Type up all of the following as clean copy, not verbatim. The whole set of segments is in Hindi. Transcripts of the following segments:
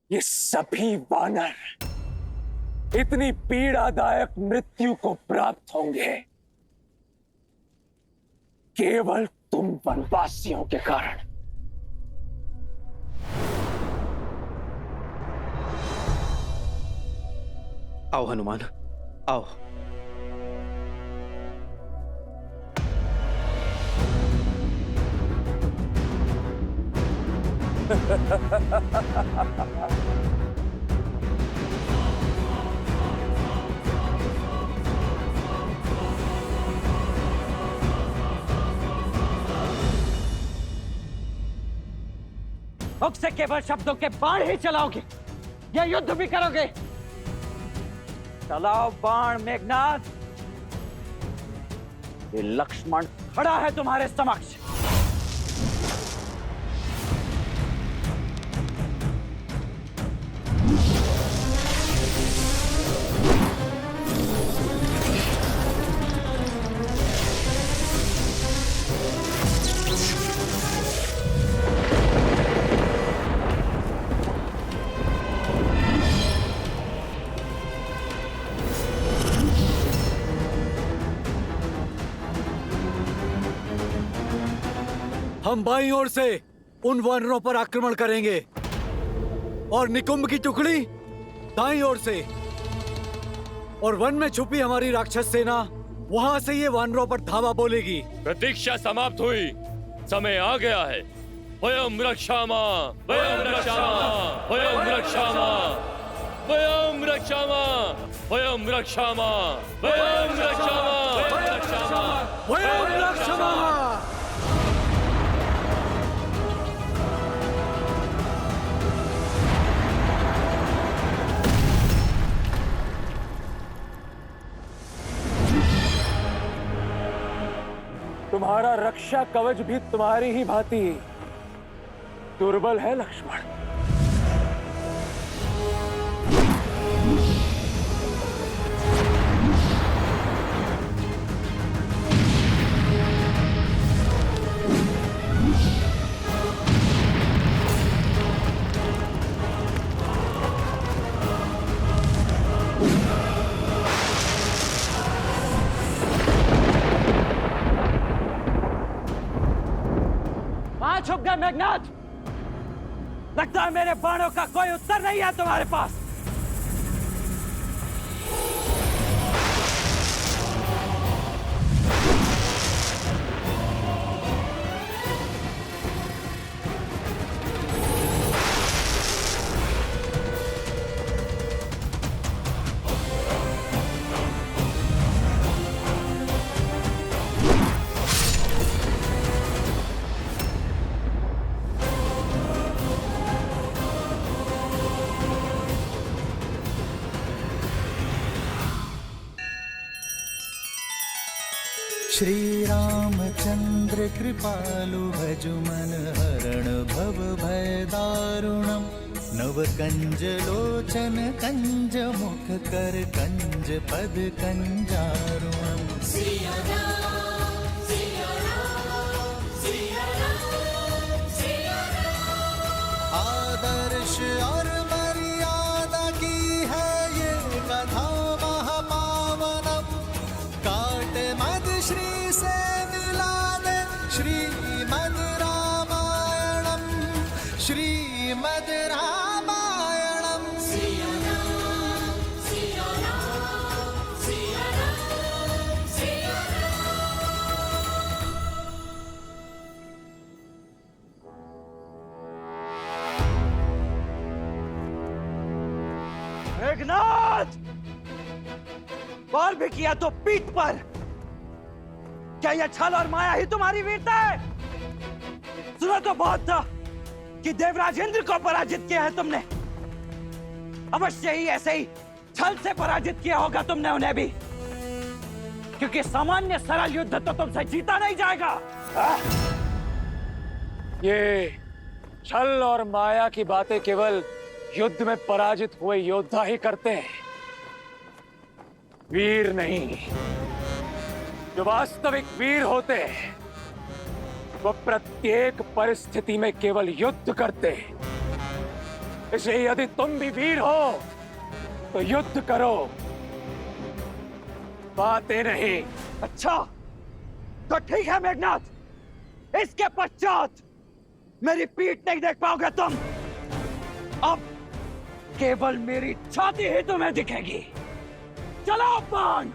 ये सभी वानर इतनी पीड़ादायक मृत्यु को प्राप्त होंगे केवल तुम वनवासियों के कारण। आओ हनुमान, आओ। मुख से केवल शब्दों के बाण ही चलाओगे या युद्ध भी करोगे? चलाओ बाण मेघनाद। ये लक्ष्मण खड़ा है तुम्हारे समक्ष। हम बाईं ओर से उन वानरों पर आक्रमण करेंगे और निकुंभ की टुकड़ी दाईं ओर से, और वन में छुपी हमारी राक्षस सेना वहां से ये वानरों पर धावा बोलेगी। प्रतीक्षा समाप्त हुई, समय आ गया है। वयम रक्षामा, वयम रक्षामा, वयम रक्षामा, वयम रक्षामा, वयम रक्षामा, वयम रक्षामा, वयम रक्षामा। तुम्हारा रक्षा कवच भी तुम्हारी ही भांति दुर्बल है लक्ष्मण। छुप गए मेघनाद। लगता है मेरे बाणों का कोई उत्तर नहीं है तुम्हारे पास। श्री रामचंद्र कृपालु भजु मन हरण भव भय दारुणम। नव कंज लोचन कंज मुख कर कंज पद कंजारुणम। आदर्श और मर्यादा की है ये कथा महापावनम। काट मद श्री से मिला दे श्रीमद् रामायणम, श्रीमद् रामायणम। मेघनाद, बार भी किया तो पीठ पर। क्या यह छल और माया ही तुम्हारी वीरता है? सुना तो बहुत था कि देवराज इंद्र को पराजित किया है तुमने। अवश्य ही ऐसे ही छल से पराजित किया होगा तुमने उन्हें भी, क्योंकि सामान्य सरल युद्ध तो तुमसे जीता नहीं जाएगा। ये छल और माया की बातें केवल युद्ध में पराजित हुए योद्धा ही करते हैं, वीर नहीं। जो वास्तविक वीर होते हैं वो प्रत्येक परिस्थिति में केवल युद्ध करते हैं, इसलिए यदि तुम भी वीर हो तो युद्ध करो, बातें नहीं। अच्छा, तो ठीक है मेघनाथ, इसके पश्चात मेरी पीठ नहीं देख पाओगे तुम। अब केवल मेरी छाती ही तुम्हें दिखेगी। चलो बाण।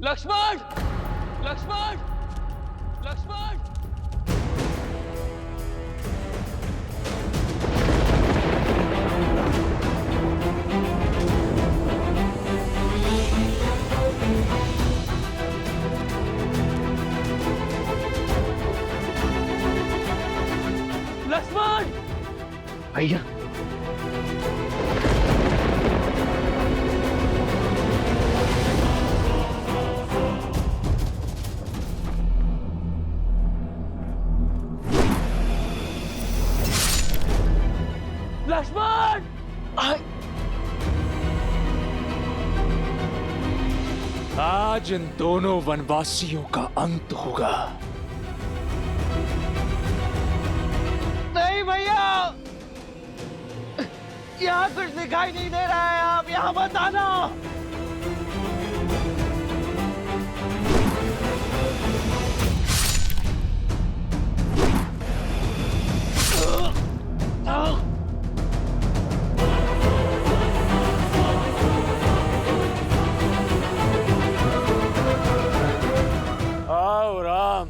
लक्ष्मण, लक्ष्मण, लक्ष्मण। लक्ष्मण, भैया लक्ष्मण। आज इन दोनों वनवासियों का अंत होगा। नहीं भैया, यहाँ कुछ दिखाई नहीं दे रहा है, आप यहाँ मत आना। आओ राम,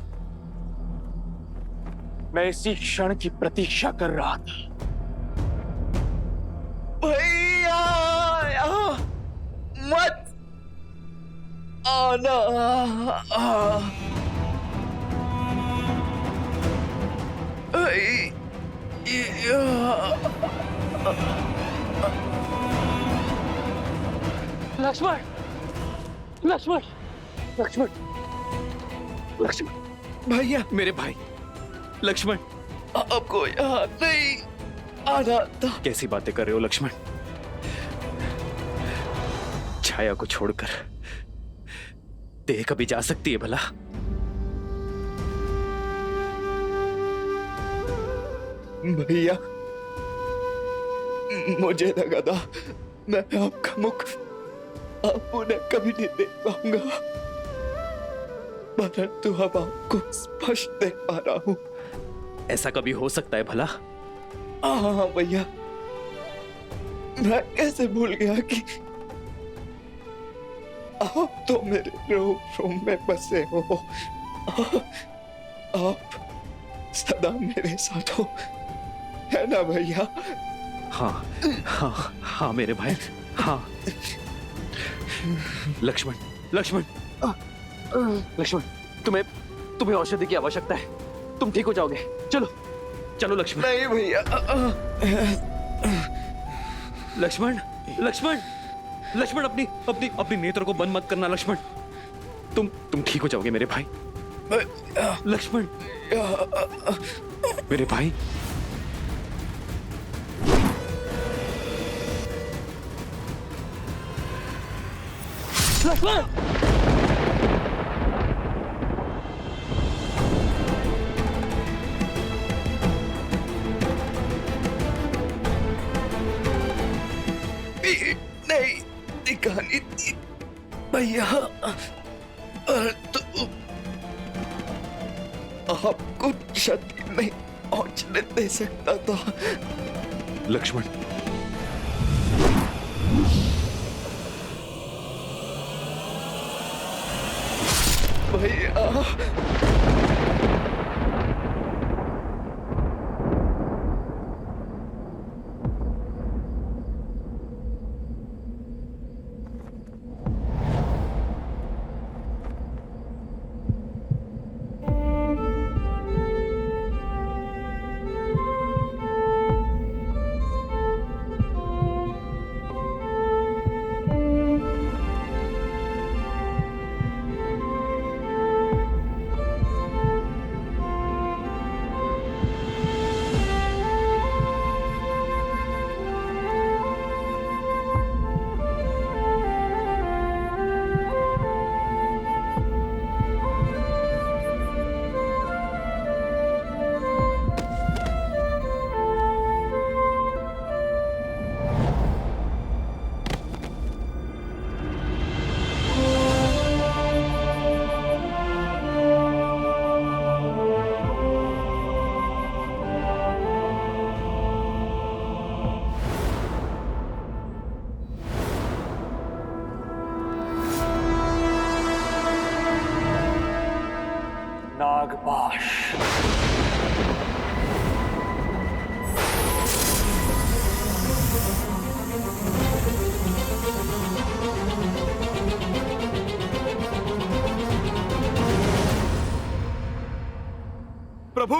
मैं इसी क्षण की प्रतीक्षा कर रहा था। भैया यहाँ मत आना। लक्ष्मण, लक्ष्मण, लक्ष्मण, लक्ष्मण। भैया मेरे भाई लक्ष्मण, आपको यहाँ नहीं आना था। कैसी बातें कर रहे हो लक्ष्मण? छाया को छोड़कर देह कभी जा सकती है भला? भैया, मुझे लगा था मैं आपका मुख आप उन्हें कभी नहीं देख पाऊंगा, परंतु अब आपको स्पष्ट देख पा रहा हूं। ऐसा कभी हो सकता है भला? हाँ भैया, मैं कैसे भूल गया कि आप तो मेरे रूम में बसे हो। आप सदा मेरे साथ हो, है ना भैया? हाँ हाँ हाँ मेरे भाई, हाँ। लक्ष्मण, लक्ष्मण, लक्ष्मण, तुम्हें औषधि की आवश्यकता है। तुम ठीक हो जाओगे। चलो चलो लक्ष्मण। नहीं भैया। लक्ष्मण, लक्ष्मण, लक्ष्मण, अपनी अपनी अपनी नेत्र को बंद मत करना लक्ष्मण। तुम ठीक हो जाओगे मेरे भाई। लक्ष्मण, मेरे भाई। लक्ष्मण, नहीं दिखानी थी भैया, तो आपको क्षति नहीं पहुंचने दे सकता था। लक्ष्मण, भैया, प्रभु।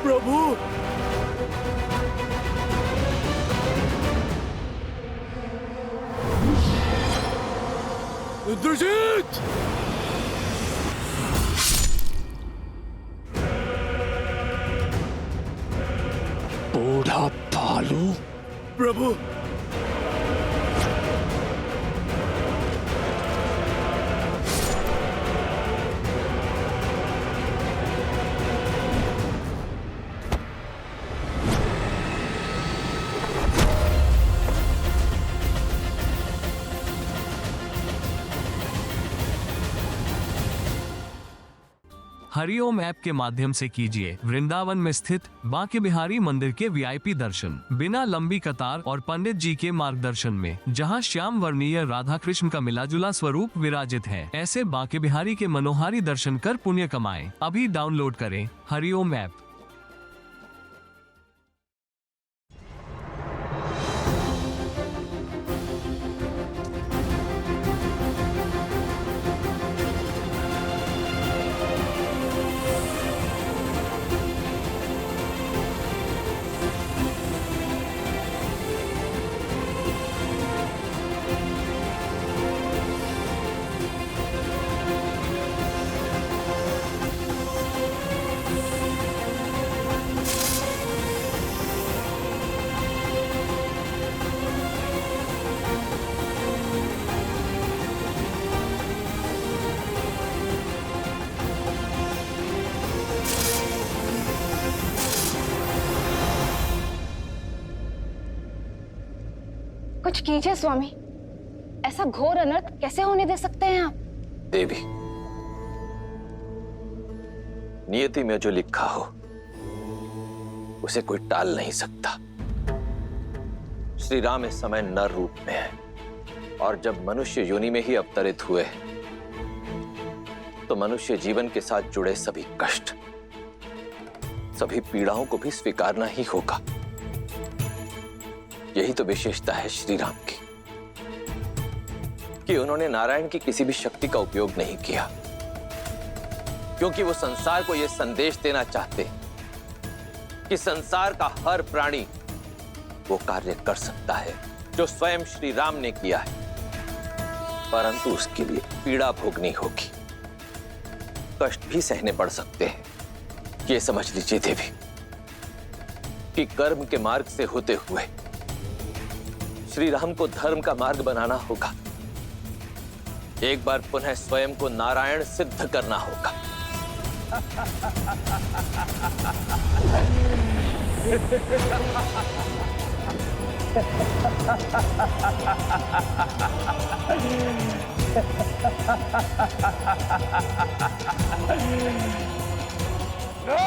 प्रभु इंद्रजीत! बूढ़ा भालू। प्रभु हरिओम ऐप के माध्यम से कीजिए वृंदावन में स्थित बांके बिहारी मंदिर के वीआईपी दर्शन बिना लंबी कतार और पंडित जी के मार्गदर्शन में, जहां श्याम वर्णीय राधा कृष्ण का मिलाजुला स्वरूप विराजित है। ऐसे बांके बिहारी के मनोहारी दर्शन कर पुण्य कमाएं। अभी डाउनलोड करें हरिओम ऐप। कुछ कीजिए स्वामी, ऐसा घोर अनर्थ कैसे होने दे सकते हैं आप? देवी, नियति में जो लिखा हो उसे कोई टाल नहीं सकता। श्री राम इस समय नर रूप में है और जब मनुष्य योनि में ही अवतरित हुए तो मनुष्य जीवन के साथ जुड़े सभी कष्ट, सभी पीड़ाओं को भी स्वीकारना ही होगा। यही तो विशेषता है श्री राम की कि उन्होंने नारायण की किसी भी शक्ति का उपयोग नहीं किया, क्योंकि वो संसार को यह संदेश देना चाहते कि संसार का हर प्राणी वो कार्य कर सकता है जो स्वयं श्री राम ने किया है, परंतु उसके लिए पीड़ा भोगनी होगी, कष्ट भी सहने पड़ सकते हैं। ये समझ लीजिए देवी कि कर्म के मार्ग से होते हुए श्री राम को धर्म का मार्ग बनाना होगा। एक बार पुनः स्वयं को नारायण सिद्ध करना होगा। नो!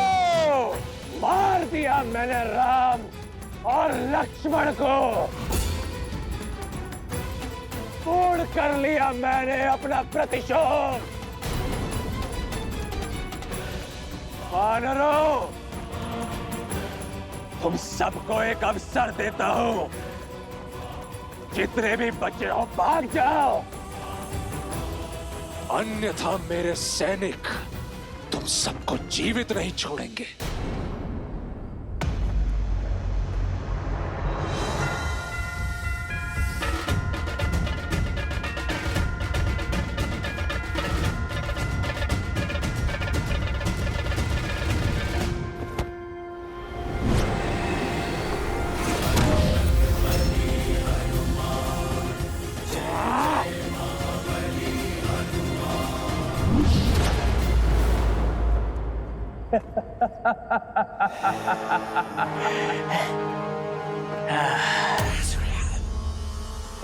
मार दिया मैंने राम और लक्ष्मण को, पूर्ण कर लिया मैंने अपना प्रतिशोध। वानरों, तुम सबको एक अवसर देता हूं, जितने भी बचे हो भाग जाओ, अन्यथा मेरे सैनिक तुम सबको जीवित नहीं छोड़ेंगे।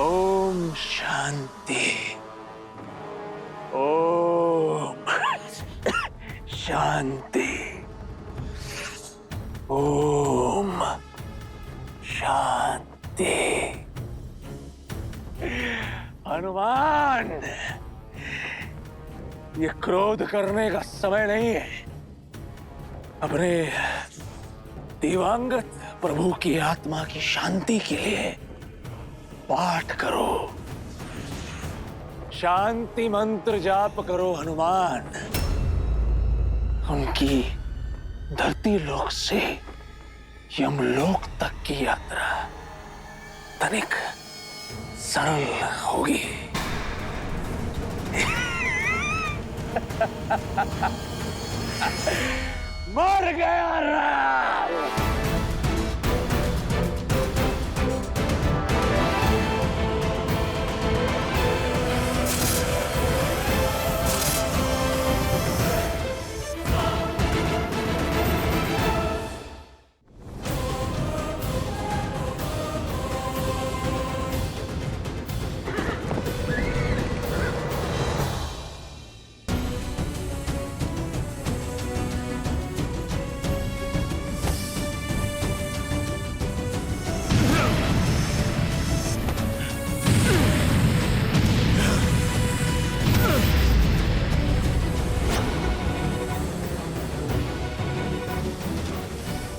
ओम शांति, ओम शांति, ओम शांति। हनुमान, ये क्रोध करने का समय नहीं है। अपने दिवंगत प्रभु की आत्मा की शांति के लिए पाठ करो, शांति मंत्र जाप करो हनुमान। उनकी धरती लोक से यमलोक तक की यात्रा तनिक सरल होगी। मर गया राम।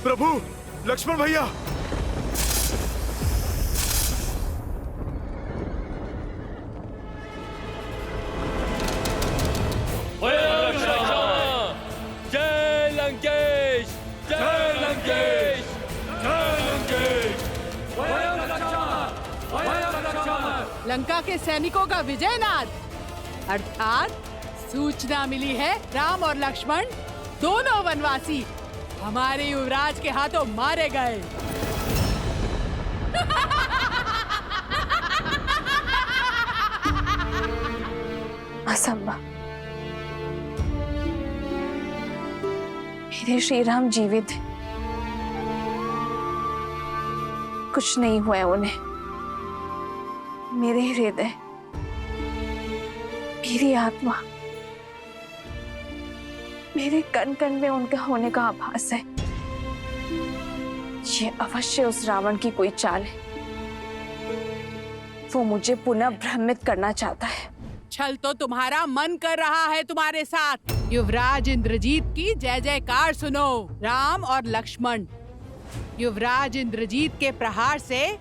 प्रभु, लक्ष्मण भैया। जय लंकेश, जय लंकेश, जय लंकेश। लंका के सैनिकों का विजयनाद, अर्थात सूचना मिली है राम और लक्ष्मण दोनों वनवासी हमारे युवराज के हाथों मारे गए। असंभव। मेरे श्री राम जीवित हैं। कुछ नहीं हुआ है उन्हें। मेरे हृदय, मेरी आत्मा, मेरे कण कण में उनका होने का आभास है। ये अवश्य उस रावण की कोई चाल है। वो मुझे पुनः भ्रमित करना चाहता है। छल तो तुम्हारा मन कर रहा है तुम्हारे साथ। युवराज इंद्रजीत की जय जयकार सुनो। राम और लक्ष्मण युवराज इंद्रजीत के प्रहार से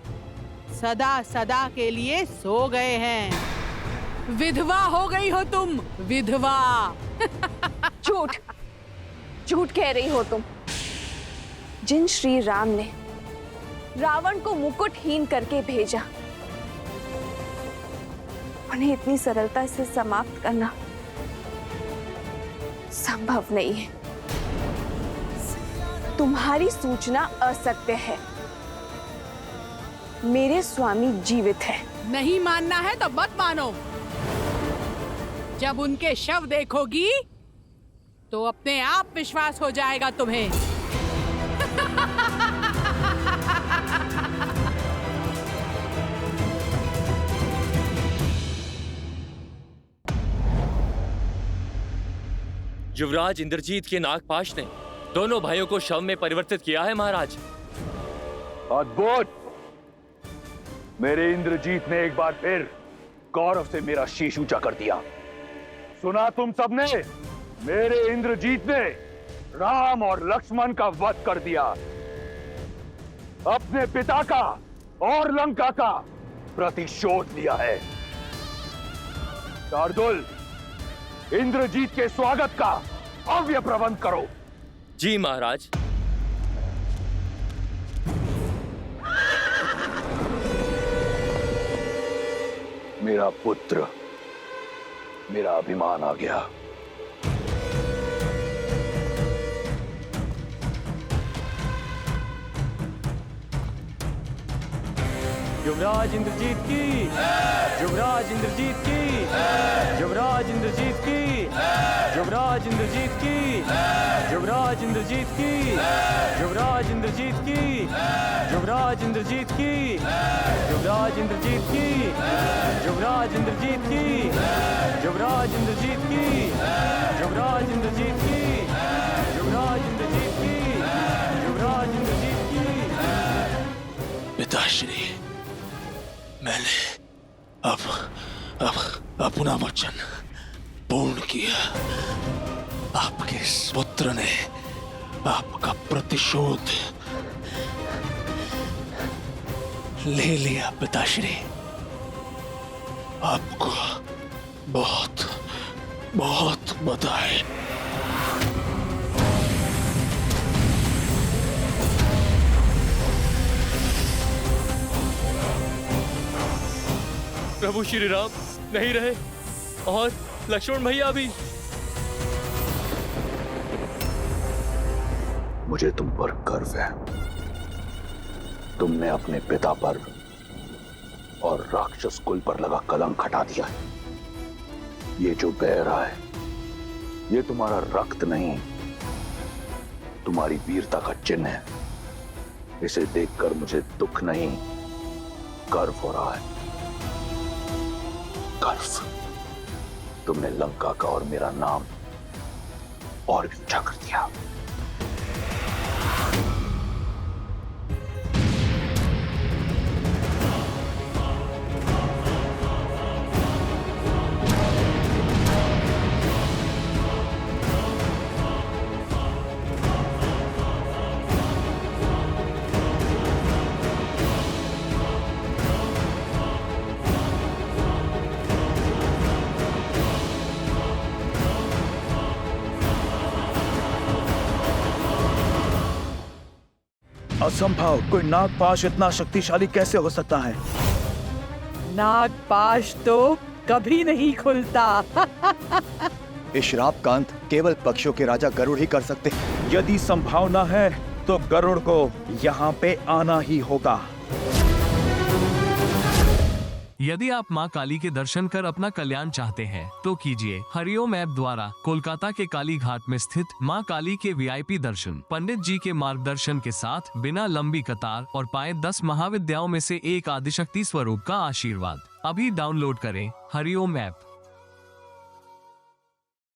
सदा सदा के लिए सो गए हैं। विधवा हो गई हो तुम, विधवा। झूठ, झूठ कह रही हो तुम। जिन श्री राम ने रावण को मुकुटहीन करके भेजा, उन्हें इतनी सरलता से समाप्त करना संभव नहीं है। तुम्हारी सूचना असत्य है। मेरे स्वामी जीवित है। नहीं मानना है तो मत मानो। जब उनके शव देखोगी तो अपने आप विश्वास हो जाएगा तुम्हें। युवराज इंद्रजीत के नागपाश ने दोनों भाइयों को शव में परिवर्तित किया है महाराज। अद्भुत। मेरे इंद्रजीत ने एक बार फिर गौरव से मेरा शीश ऊंचा कर दिया। सुना तुम सबने? मेरे इंद्रजीत ने राम और लक्ष्मण का वध कर दिया। अपने पिता का और लंका का प्रतिशोध लिया है। शार्दुल, इंद्रजीत के स्वागत का भव्य प्रबंध करो। जी महाराज। मेरा पुत्र, मेरा अभिमान आ गया। युवराज इंद्रजीत की, युवराज इंद्रजीत की, युवराज इंद्रजीत की, युवराज इंद्रजीत की, युवराज इंद्रजीत की, युवराज इंद्रजीत की, युवराज इंद्रजीत की, युवराज इंद्रजीत की, युवराज इंद्रजीत की, युवराज इंद्रजीत की, युवराज इंद्रजीत की, युवराज इंद्रजीत की, युवराज इंद्रजीत की। पिताश्री, मैंने अब अपना वचन पूर्ण किया। आपके इस पुत्र ने आपका प्रतिशोध ले लिया पिताश्री। आपको बहुत बहुत बधाई। प्रभु श्री राम नहीं रहे और लक्ष्मण भैया भी। मुझे तुम पर गर्व है। तुमने अपने पिता पर और राक्षस कुल पर लगा कलंक हटा दिया है। ये जो बह रहा है, ये तुम्हारा रक्त नहीं, तुम्हारी वीरता का चिन्ह है। इसे देखकर मुझे दुख नहीं, गर्व हो रहा है। गर्व। तुमने लंका का और मेरा नाम और भी ऊंचा कर दिया। असंभव, कोई नागपाश इतना शक्तिशाली कैसे हो सकता है? नागपाश तो कभी नहीं खुलता। इस श्राप का अंत केवल पक्षियों के राजा गरुड़ ही कर सकते। यदि संभावना है तो गरुड़ को यहाँ पे आना ही होगा। यदि आप मां काली के दर्शन कर अपना कल्याण चाहते हैं तो कीजिए हरिओम ऐप द्वारा कोलकाता के काली घाट में स्थित मां काली के वीआईपी दर्शन, पंडित जी के मार्गदर्शन के साथ, बिना लंबी कतार और पाए 10 महाविद्याओं में से एक आदिशक्ति स्वरूप का आशीर्वाद। अभी डाउनलोड करें हरिओम ऐप।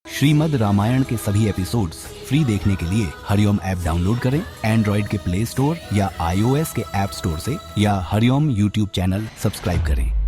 श्रीमद् रामायण के सभी एपिसोड्स फ्री देखने के लिए हरिओम ऐप डाउनलोड करें एंड्रॉइड के प्ले स्टोर या iOS के ऐप स्टोर से, या हरिओम यूट्यूब चैनल सब्सक्राइब करें।